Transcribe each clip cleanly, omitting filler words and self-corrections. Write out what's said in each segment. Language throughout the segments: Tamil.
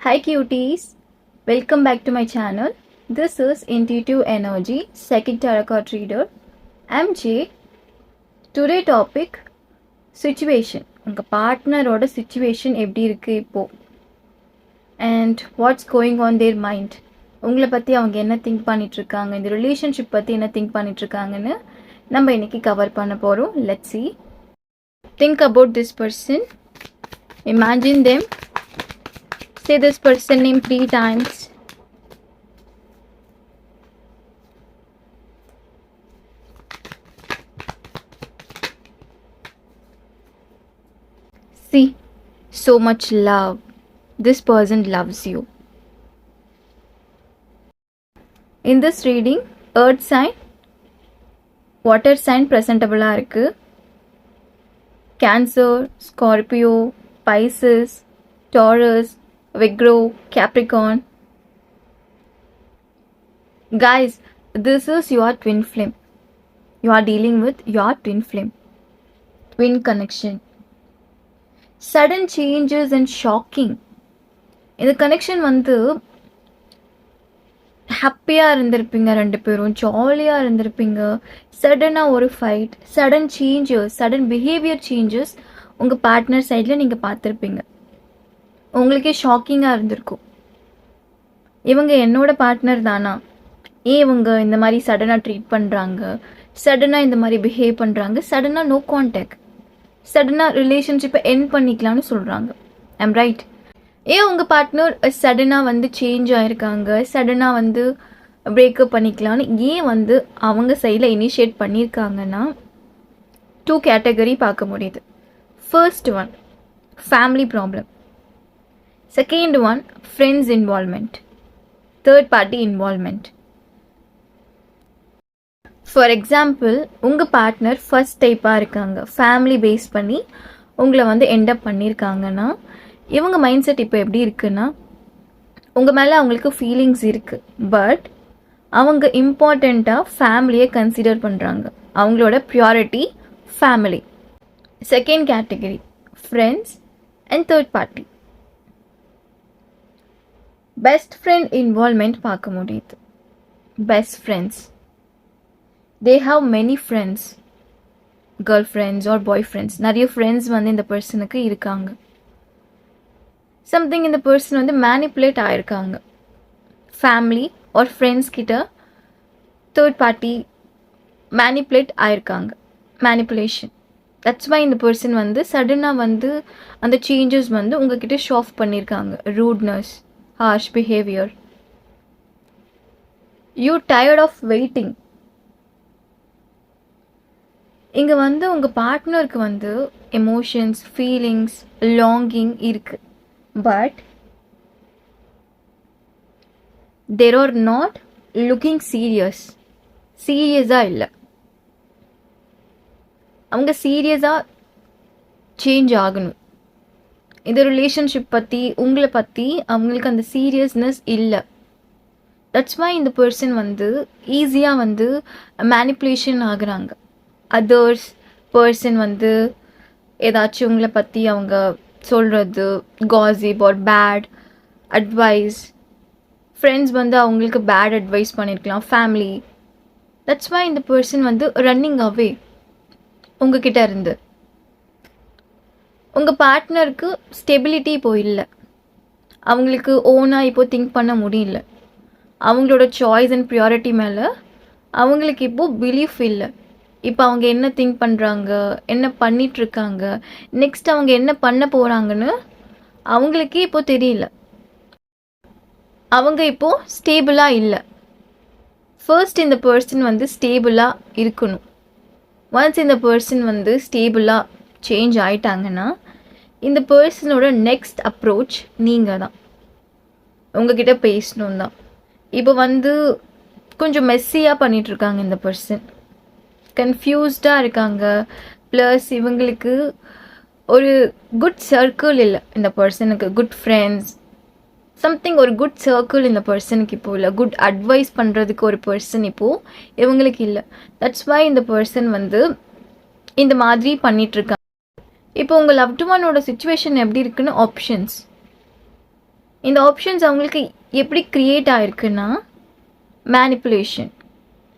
Hi cuties, welcome back to my channel. This is Intuitive Energy Psychic Tarot Card Reader. I'm Jay. Today topic situation. உங்கள் பார்ட்னரோட situation எப்படி இருக்குது இப்போது, and what's going on their mind. உங்களை பற்றி அவங்க என்ன திங்க் பண்ணிகிட்ருக்காங்க, இந்த ரிலேஷன்ஷிப் பற்றி என்ன திங்க் பண்ணிகிட்ருக்காங்கன்னு நம்ம இன்றைக்கி கவர் பண்ண போகிறோம். Let's see. Think about this person. Imagine them. Say this person name 3 times. See, so much love. This person loves you. In this reading, earth sign, water sign presentable irukku. Cancer, Scorpio, Pisces, Taurus, Virgo, Capricorn. Guys, this is your twin flame. You are dealing with your twin flame. Twin connection. Sudden changes and shocking. இந்த கனெக்ஷன் வந்து ஹாப்பியாக இருந்திருப்பீங்க, 2 பேரும் ஜாலியாக இருந்திருப்பீங்க. சடனாக ஒரு fight, sudden changes, sudden behaviour changes உங்கள் பார்ட்னர் சைடில் நீங்கள் பார்த்துருப்பீங்க. உங்களுக்கே ஷாக்கிங்காக இருந்திருக்கும். இவங்க என்னோட பார்ட்னர் தானா, ஏன் இவங்க இந்த மாதிரி சடனாக ட்ரீட் பண்ணுறாங்க, சடனாக இந்த மாதிரி பிஹேவ் பண்ணுறாங்க, சடனாக நோ கான்டாக்ட், சடனாக ரிலேஷன்ஷிப்பை எண்ட் பண்ணிக்கலாம்னு சொல்கிறாங்க. I'm right? ஏன் உங்கள் பார்ட்னர் சடனாக வந்து சேஞ்ச் ஆகிருக்காங்க, சடனாக வந்து பிரேக்கப் பண்ணிக்கலான்னு ஏன் வந்து அவங்க சைடில் இனிஷியேட் பண்ணியிருக்காங்கன்னா 2 கேட்டகரி பார்க்க முடியுது. First one, family problem. Second one, friends involvement, third party involvement. For example, உங்கள் பார்ட்னர் ஃபர்ஸ்ட் டைப்பாக இருக்காங்க, ஃபேமிலி பேஸ் பண்ணி உங்களை வந்து என்டப் பண்ணியிருக்காங்கன்னா இவங்க மைண்ட் செட் இப்போ எப்படி இருக்குன்னா, உங்கள் மேலே அவங்களுக்கு ஃபீலிங்ஸ் இருக்குது, பட் அவங்க இம்பார்ட்டண்ட்டாக ஃபேமிலியை கன்சிடர் பண்ணுறாங்க. அவங்களோட priority family. Second category friends and third party. Best friend involvement பார்க்க முடியுது. Best friends, they have many friends, girlfriends or boyfriends. நிறைய ஃப்ரெண்ட்ஸ் வந்து இந்த பர்சனுக்கு இருக்காங்க. சம்திங் இந்த பர்சன் வந்து மேனிப்புலேட் ஆகிருக்காங்க. ஃபேமிலி ஆர் ஃப்ரெண்ட்ஸ் கிட்ட தேர்ட் பார்ட்டி மேனிப்புலேட் ஆகிருக்காங்க. மேனிப்புலேஷன். தட்ஸ் வை இந்த பர்சன் வந்து சடனாக வந்து அந்த சேஞ்சஸ் வந்து உங்ககிட்ட ஷாஃப் பண்ணியிருக்காங்க. Rudeness, harsh behaviour. You tired of waiting. இங்கே வந்து உங்கள் பார்ட்னருக்கு வந்து எமோஷன்ஸ், ஃபீலிங்ஸ், லாங்கிங் இருக்குது, but there are not looking serious. சீரியஸாக இல்லை. அவங்க சீரியஸாக சேஞ்ச் ஆகணும். இந்த ரிலேஷன்ஷிப் பற்றி, உங்களை பற்றி அவங்களுக்கு அந்த சீரியஸ்னஸ் இல்லை. தட்ஸ் வை இந்த பர்சன் வந்து ஈஸியாக வந்து மேனிப்புலேஷன் ஆகுறாங்க. அதர்ஸ் பர்சன் வந்து ஏதாச்சும் உங்களை பற்றி அவங்க சொல்கிறது, gossip or bad advice. Friends வந்து அவங்களுக்கு பேட் அட்வைஸ் பண்ணியிருக்கலாம், ஃபேமிலி. தட்ஸ் வை இந்த பர்சன் வந்து ரன்னிங் அவே உங்ககிட்ட இருந்து. உங்கள் பார்ட்னருக்கு ஸ்டெபிலிட்டி இப்போ இல்லை. அவங்களுக்கு ஓனாக இப்போ திங்க் பண்ண முடியல. அவங்களோட சாய்ஸ் அண்ட் ப்ரியாரிட்டி மேலே அவங்களுக்கு இப்போது பிலீஃப் இல்லை. இப்போ அவங்க என்ன திங்க் பண்ணுறாங்க, என்ன பண்ணிகிட்ருக்காங்க, நெக்ஸ்ட் அவங்க என்ன பண்ண போகிறாங்கன்னு அவங்களுக்கே இப்போது தெரியல. அவங்க இப்போது ஸ்டேபிளாக இல்லை. ஃபர்ஸ்ட் இந்த பர்சன் வந்து ஸ்டேபிளாக இருக்கணும். ஒன்ஸ் இந்த பர்சன் வந்து ஸ்டேபிளாக சேஞ்ச் ஆகிட்டாங்கன்னா இந்த பர்சனோட நெக்ஸ்ட் அப்ரோச் நீங்கள் தான். உங்ககிட்ட பேசணும் தான். இப்போ வந்து கொஞ்சம் மெஸ்ஸியாக பண்ணிகிட்ருக்காங்க இந்த பர்சன். கன்ஃபியூஸ்டாக இருக்காங்க. ப்ளஸ் இவங்களுக்கு ஒரு குட் சர்க்கிள் இல்லை இந்த பர்சனுக்கு. குட் ஃப்ரெண்ட்ஸ், சம்திங் ஒரு குட் சர்க்கிள் இந்த பர்சனுக்கு இப்போது இல்லை. குட் அட்வைஸ் பண்ணுறதுக்கு ஒரு பர்சன் இப்போது இவங்களுக்கு இல்லை. தட்ஸ் வை இந்த பர்சன் வந்து இந்த மாதிரி பண்ணிகிட்ருக்காங்க. இப்போ உங்கள் லவ்டு ஒன்னோட சிச்சுவேஷன் எப்படி இருக்குன்னு ஆப்ஷன்ஸ். இந்த ஆப்ஷன்ஸ் அவங்களுக்கு எப்படி க்ரியேட் ஆயிருக்குன்னா மேனிப்புலேஷன்.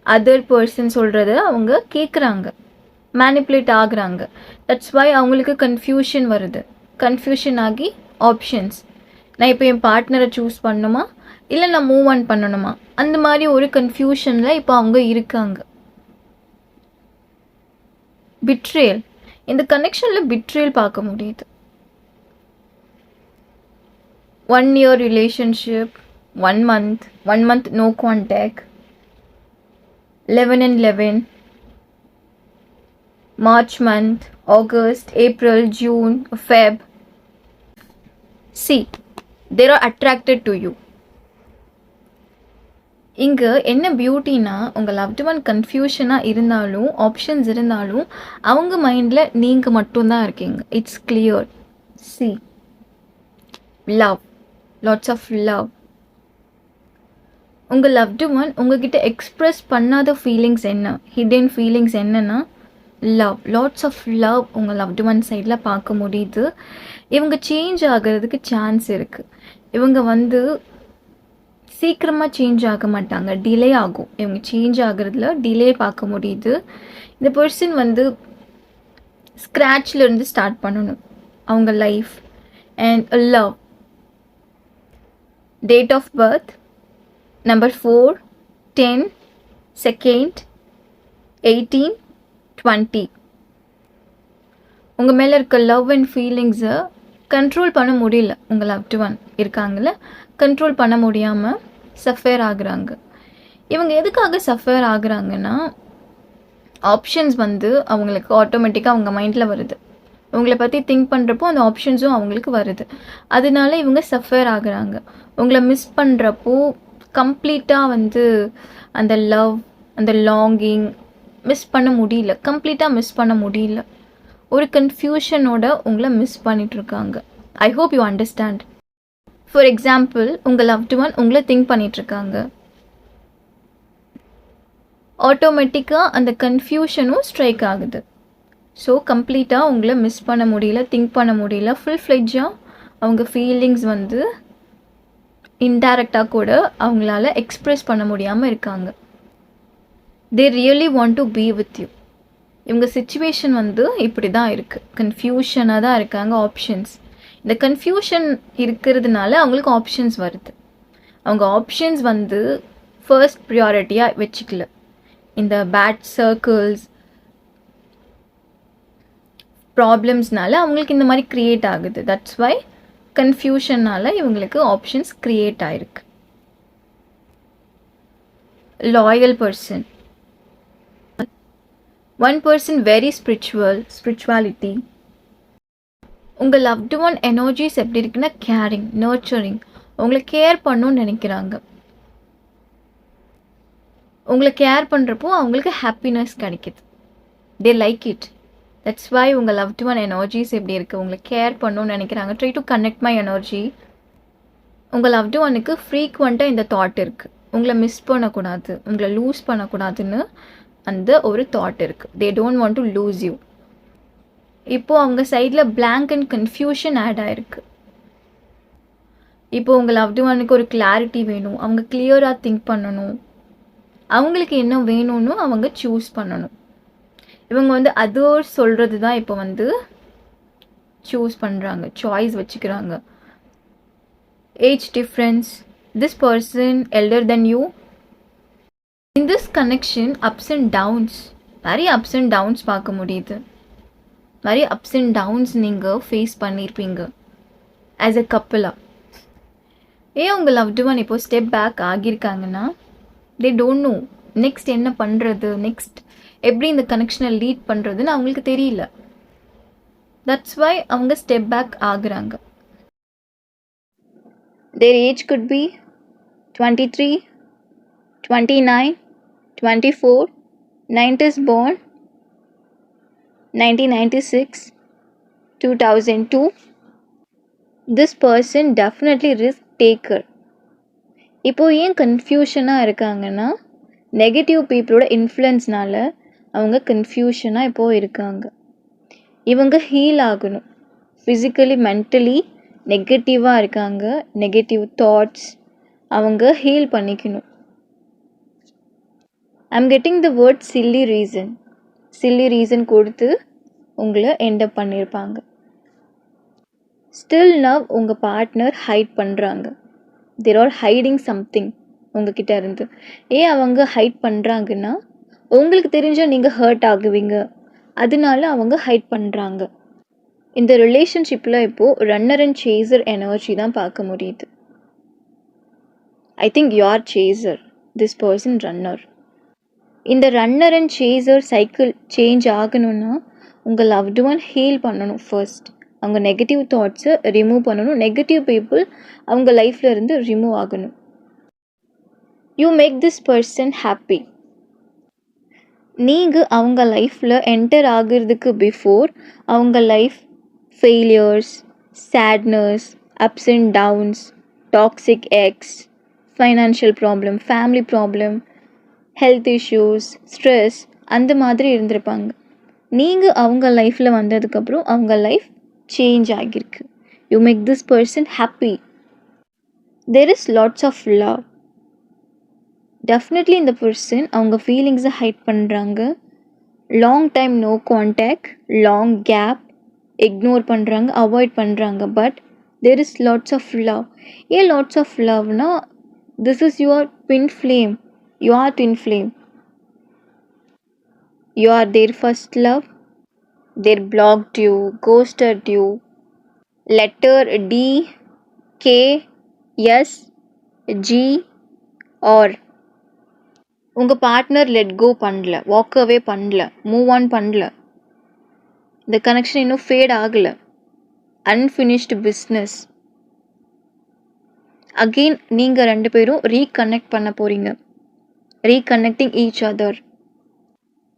அதர் பர்சன் சொல்கிறத அவங்க கேட்குறாங்க, மேனிப்புலேட் ஆகுறாங்க. தட்ஸ் வை அவங்களுக்கு கன்ஃபியூஷன் வருது. கன்ஃபியூஷன் ஆகி ஆப்ஷன்ஸ், நான் இப்போ என் பார்ட்னரை சூஸ் பண்ணணுமா இல்லை நான் மூவ் ஆன் பண்ணணுமா, அந்த மாதிரி ஒரு கன்ஃபியூஷனில் இப்போ அவங்க இருக்காங்க. பிட்ரேல், இந்த கனெக்ஷனில் பிட்ரேல் பார்க்க முடியுது. 1 year relationship, 1 month no contact, 11 and 11, March month, August, April, June, Feb. See, they are attracted to you. இங்கே என்ன பியூட்டினா, உங்கள் லவ்ட் ஒன் கன்ஃபியூஷனாக இருந்தாலும் ஆப்ஷன்ஸ் இருந்தாலும் அவங்க மைண்டில் நீங்கள் மட்டும்தான் இருக்கீங்க. It's clear. See, love, lots of love. உங்கள் லவ்டு ஒன் உங்ககிட்ட எக்ஸ்ப்ரெஸ் பண்ணாத ஃபீலிங்ஸ் என்ன, ஹிடன் ஃபீலிங்ஸ் என்னன்னா லவ், லாட்ஸ் ஆஃப் லவ் உங்கள் லவ்டு ஒன் சைடில் பார்க்க முடியுது. இவங்க சேஞ்ச் ஆகிறதுக்கு சான்ஸ் இருக்குது. இவங்க சீக்கிரமாக சேஞ்ச் ஆக மாட்டாங்க, டிலே ஆகும். இவங்க சேஞ்ச் ஆகிறதுல டிலே பார்க்க முடியுது. இந்த பர்சன் ஸ்க்ராட்ச்லேருந்து ஸ்டார்ட் பண்ணணும் அவங்க life. And love, date of birth number 4, 10, 2nd, 18, 20. உங்கள் மேலே இருக்க லவ் அண்ட் ஃபீலிங்ஸை கண்ட்ரோல் பண்ண முடியல. உங்கள் லவ்டு ஒன் இருக்காங்கள, கண்ட்ரோல் பண்ண முடியாமல் சஃபர் ஆகுறாங்க. இவங்க எதுக்காக சஃபர் ஆகுறாங்கன்னா, ஆப்ஷன்ஸ் அவங்களுக்கு ஆட்டோமேட்டிக்காக அவங்க மைண்டில் வருது. உங்களை பற்றி திங்க் பண்ணுறப்போ அந்த ஆப்ஷன்ஸும் அவங்களுக்கு வருது. அதனால இவங்க சஃபர் ஆகுறாங்க. உங்களை மிஸ் பண்ணுறப்போ கம்ப்ளீட்டாக அந்த லவ், அந்த லாங்கிங் மிஸ் பண்ண முடியல, கம்ப்ளீட்டாக மிஸ் பண்ண முடியல. ஒரு கன்ஃபியூஷனோட உங்களை மிஸ் பண்ணிகிட்ருக்காங்க. I hope you understand. For example, உங்கள் லவ்டு ஒன் உங்களை திங்க் பண்ணிகிட்ருக்காங்க. ஆட்டோமேட்டிக்காக அந்த கன்ஃபியூஷனும் ஸ்ட்ரைக் ஆகுது. ஸோ கம்ப்ளீட்டாக உங்களை மிஸ் பண்ண முடியல, திங்க் பண்ண முடியல. ஃபுல் ஃப்ளெட்ஜாக அவங்க ஃபீலிங்ஸ் இன்டைரக்டாக கூட அவங்களால எக்ஸ்ப்ரெஸ் பண்ண முடியாமல் இருக்காங்க. They really want to be with you. இவங்க சிச்சுவேஷன் இப்படி தான் இருக்குது, கன்ஃபியூஷனாக தான் இருக்காங்க. ஆப்ஷன்ஸ், இந்த கன்ஃபியூஷன் இருக்கிறதுனால அவங்களுக்கு ஆப்ஷன்ஸ் வருது. அவங்க ஆப்ஷன்ஸ் ஃபர்ஸ்ட் ப்ரியாரிட்டியாக வச்சுக்கல. இந்த பேட் சர்க்கிள்ஸ், ப்ராப்ளம்ஸ்னால அவங்களுக்கு இந்த மாதிரி க்ரியேட் ஆகுது. தட்ஸ் வை கன்ஃபியூஷனால் இவங்களுக்கு ஆப்ஷன்ஸ் க்ரியேட் ஆகிருக்கு. Loyal person, one person very spirituality. உங்கள் லவ்டு ஒன் எனர்ஜிஸ் எப்படி இருக்குன்னா கேரிங், நர்ச்சரிங், உங்களை கேர் பண்ணணும்னு நினைக்கிறாங்க. உங்களை கேர் பண்ணுறப்போ அவங்களுக்கு ஹாப்பினஸ் கிடைக்கிது. They like it. That's why உங்கள் லவ்டு ஒன் எனர்ஜிஸ் எப்படி இருக்குது, உங்களை கேர் பண்ணணும்னு நினைக்கிறாங்க. Try to connect my energy. உங்கள் லவ்டு ஒனுக்கு ஃப்ரீக்வெண்ட்டாக இந்த தாட் இருக்குது, உங்களை மிஸ் பண்ணக்கூடாது, உங்களை லூஸ் பண்ணக்கூடாதுன்னு அந்த ஒரு தாட் இருக்குது. They don't want to lose you. இப்போது அவங்க சைடில் பிளாங்க் அண்ட் கன்ஃபியூஷன் ஆட் ஆகிருக்கு. இப்போது உங்கள் லவ்டு ஒனுக்கு ஒரு கிளாரிட்டி வேணும், அவங்க கிளியராக திங்க் பண்ணணும், அவங்களுக்கு என்ன வேணும்னு அவங்க சூஸ் பண்ணணும். இவங்க அதர்ஸ் சொல்கிறது தான் இப்போ சூஸ் பண்ணுறாங்க, சாய்ஸ் வச்சுக்கிறாங்க. Age difference, this person elder than you. In this connection ups and downs, நிறைய அப்ஸ் அண்ட் டவுன்ஸ் பார்க்க முடியுது. நிறைய அப்ஸ் அண்ட் டவுன்ஸ் நீங்கள் ஃபேஸ் பண்ணியிருப்பீங்க ஆஸ் எ கப்பிளாக. ஏன் உங்கள் லவ்டு ஒன் இப்போ ஸ்டெப் பேக் ஆகியிருக்காங்கன்னா, தே டோன்ட் நோ நெக்ஸ்ட் என்ன பண்ணுறது, நெக்ஸ்ட் எப்படி இந்த கனெக்ஷனை லீட் பண்ணுறதுன்னு அவங்களுக்கு தெரியல. தட்ஸ் வை அவங்க ஸ்டெப் பேக் ஆகுறாங்க. தேர் age could be 23, 29, 24, 90s born, 1996, 2002. This person definitely risk taker. இப்போ ஏன் கன்ஃபியூஷனாக இருக்காங்கன்னா, நெகட்டிவ் பீப்புளோட இன்ஃப்ளூயன்ஸ்னால அவங்க கன்ஃபியூஷனாக இப்போது இருக்காங்க. இவங்க ஹீல் ஆகணும், ஃபிசிக்கலி, மென்டலி நெகட்டிவாக இருக்காங்க, நெகட்டிவ் தாட்ஸ் அவங்க ஹீல் பண்ணிக்கணும். I'm getting the word silly reason கொடுத்து உங்களை எண்டப் பண்ணியிருப்பாங்க. ஸ்டில் நவ் உங்கள் பார்ட்னர் ஹைட் பண்ணுறாங்க. தேர் ஆர் ஹைடிங் சம்திங் உங்ககிட்ட இருந்து. ஏன் அவங்க ஹைட் பண்ணுறாங்கன்னா, உங்களுக்கு தெரிஞ்சால் நீங்கள் ஹர்ட் ஆகுவீங்க, அதனால அவங்க ஹைட் பண்ணுறாங்க. இந்த ரிலேஷன்ஷிப்பில் இப்போது ரன்னர் அண்ட் சேசர் எனர்ஜி தான் பார்க்க முடியுது. I think you are chaser, this person runner. இந்த runner and chaser cycle change ஆகணும்னா உங்கள் லவ்டு ஒன் ஹீல் பண்ணணும். ஃபர்ஸ்ட் அவங்க நெகட்டிவ் தாட்ஸை ரிமூவ் பண்ணணும். நெகட்டிவ் பீப்புள் அவங்க லைஃப்பில் இருந்து ரிமூவ் ஆகணும். You make this person happy. நீங்கள் அவங்க லைஃப்பில் என்டர் ஆகிறதுக்கு பிஃபோர் அவங்க life failures, sadness, ups and downs, toxic ex, financial problem, family problem, health issues, stress அந்த மாதிரி இருந்திருப்பாங்க. நீங்கள் அவங்க லைஃப்பில் வந்ததுக்கப்புறம் அவங்க லைஃப் சேஞ்ச் ஆகியிருக்கு. You make this person happy. There is lots of love. Definitely இந்த பர்சன் அவங்க ஃபீலிங்ஸை ஹைட் பண்ணுறாங்க. Long time no contact, long gap, ignore பண்ணுறாங்க, அவாய்ட் பண்ணுறாங்க. But there is lots of love. ஏன் லாட்ஸ் ஆஃப் லவ்னா, this is your twin flame. You are twin flame. You are their first love. They blocked you, ghosted you. Letter D, K, S, G or உங்கள் பார்ட்னர் லெட் கோ பண்ணல, வாக் அவே பண்ணல, மூவ் ஆன் பண்ணல. இந்த கனெக்ஷன் இன்னும் ஃபேட் ஆகலை. Unfinished business. அகெயின் நீங்கள் ரெண்டு பேரும் ரீகனெக்ட் பண்ண போகிறீங்க. Reconnecting each other.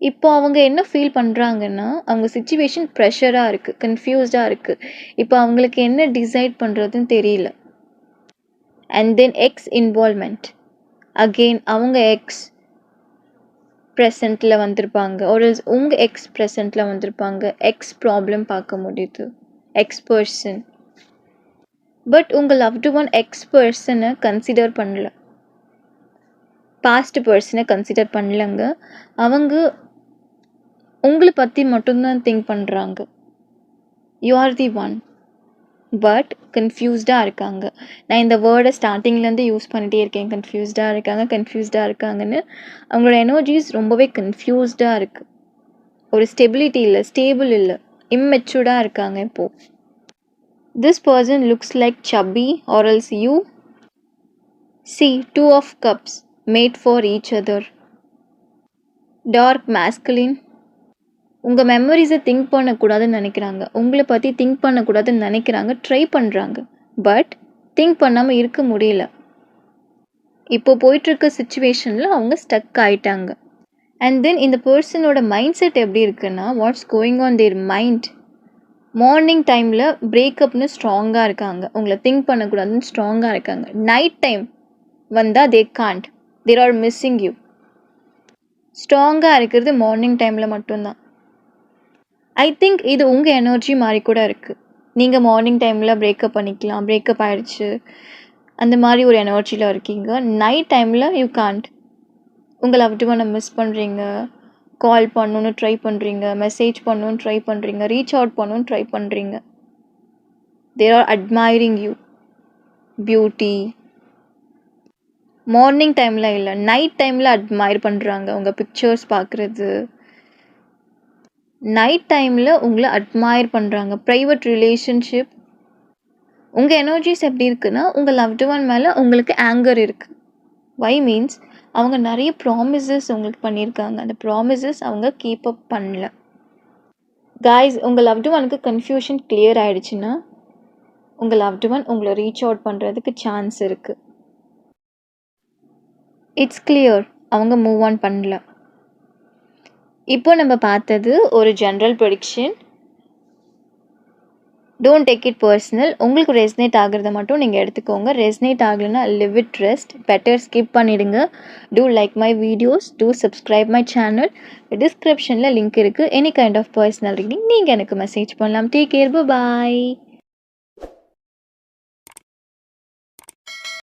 இப்போ அவங்க என்ன ஃபீல் பண்ணுறாங்கன்னா, அவங்க சிச்சுவேஷன் ப்ரெஷராக இருக்குது, கன்ஃபியூஸ்டாக இருக்குது. இப்போ அவங்களுக்கு என்ன டிசைட் பண்ணுறதுன்னு தெரியல. And then X involvement. Again அவங்க எக்ஸ் ப்ரெசண்ட்டில் வந்திருப்பாங்க, ஒரு உங்கள் எக்ஸ் ப்ரெசண்ட்டில் வந்திருப்பாங்க. எக்ஸ் ப்ராப்ளம் பார்க்க முடியுது, எக்ஸ் பர்சன். பட் உங்கள் லவ்டு ஒன் எக்ஸ் பர்சனை கன்சிடர் பண்ணல, பாஸ்ட் பர்சனை கன்சிடர் பண்ணலங்க. அவங்க உங்களை பற்றி மட்டும்தான் திங்க் பண்ணுறாங்க. You are the one. But கன்ஃபியூஸ்டாக இருக்காங்க. நான் இந்த வேர்டை ஸ்டார்டிங்லேருந்து யூஸ் பண்ணிகிட்டே இருக்கேன். கன்ஃபியூஸ்டாக இருக்காங்கன்னு. அவங்களோட எனர்ஜிஸ் ரொம்பவே கன்ஃபியூஸ்டாக இருக்குது. ஒரு ஸ்டெபிலிட்டி இல்லை, ஸ்டேபிள் இல்லை, இம்மெச்சூர்டாக இருக்காங்க இப்போது. This person looks like chubby or else you. See, 2 of cups made for each other. Dark masculine. உங்கள் மெமரிஸை திங்க் பண்ணக்கூடாதுன்னு நினைக்கிறாங்க, உங்களை பற்றி திங்க் பண்ணக்கூடாதுன்னு நினைக்கிறாங்க, ட்ரை பண்ணுறாங்க. பட் திங்க் பண்ணாமல் இருக்க முடியல. இப்போ போயிட்டுருக்க சுச்சுவேஷனில் அவங்க ஸ்டக் ஆகிட்டாங்க. அண்ட் தென் இந்த பர்சனோட மைண்ட் செட் எப்படி இருக்குன்னா, what's going on their mind. Morning டைமில் பிரேக்கப்னு ஸ்ட்ராங்காக இருக்காங்க, உங்களை திங்க் பண்ணக்கூடாதுன்னு ஸ்ட்ராங்காக இருக்காங்க. நைட் டைம் வந்தால் they can't, there are missing you. ஸ்ட்ராங்காக இருக்கிறது மார்னிங் டைமில் மட்டும்தான். ஐ திங்க் இது உங்கள் எனர்ஜி மாதிரி கூட இருக்குது. நீங்கள் மார்னிங் டைமில் பிரேக்கப் பண்ணிக்கலாம், பிரேக்கப் ஆகிடுச்சு, அந்த மாதிரி ஒரு எனர்ஜியில் இருக்கீங்க. நைட் டைமில் யூ காண்ட். உங்கள் லவ்டு ஒன்னை மிஸ் பண்ணுறீங்க, கால் பண்ணணுன்னு ட்ரை பண்ணுறீங்க, மெசேஜ் பண்ணணுன்னு ட்ரை பண்ணுறீங்க, ரீச் அவுட் பண்ணணுன்னு ட்ரை பண்ணுறீங்க. There are admiring you beauty. Morning டைமில் இல்லை, நைட் டைமில் அட்மைர் பண்ணுறாங்க. உங்கள் பிக்சர்ஸ் பார்க்குறது, நைட் டைமில் உங்களை அட்மைர் பண்ணுறாங்க. Private relationship. உங்கள் எனர்ஜிஸ் எப்படி இருக்குன்னா, உங்கள் லவ்டு ஒன் மேலே உங்களுக்கு ஆங்கர் இருக்குது. வை மீன்ஸ் அவங்க நிறைய ப்ராமிசஸ் உங்களுக்கு பண்ணியிருக்காங்க, அந்த ப்ராமிசஸ் அவங்க கீப் அப் பண்ணல. காய்ஸ், உங்கள் லவ்டு ஒனுக்கு கன்ஃபியூஷன் கிளியர் ஆகிடுச்சுன்னா உங்கள் லவ்டு ஒன் உங்களை ரீச் அவுட் பண்ணுறதுக்கு சான்ஸ் இருக்குது. இட்ஸ் கிளியர், அவங்க மூவ் ஆன் பண்ணல. இப்போ நம்ம பார்த்தது ஒரு general prediction. Don't take it personal. உங்களுக்கு ரெஸ்னேட் ஆகிறத மட்டும் நீங்கள் எடுத்துக்கோங்க. ரெஸ்னேட் ஆகலைன்னா leave it rest, better skip பண்ணிவிடுங்க. Do like my videos, do subscribe my channel. டிஸ்கிரிப்ஷனில் லிங்க் இருக்குது. Any kind of personal reading நீங்கள் எனக்கு மெசேஜ் பண்ணலாம். டேக் கேர், பாய்.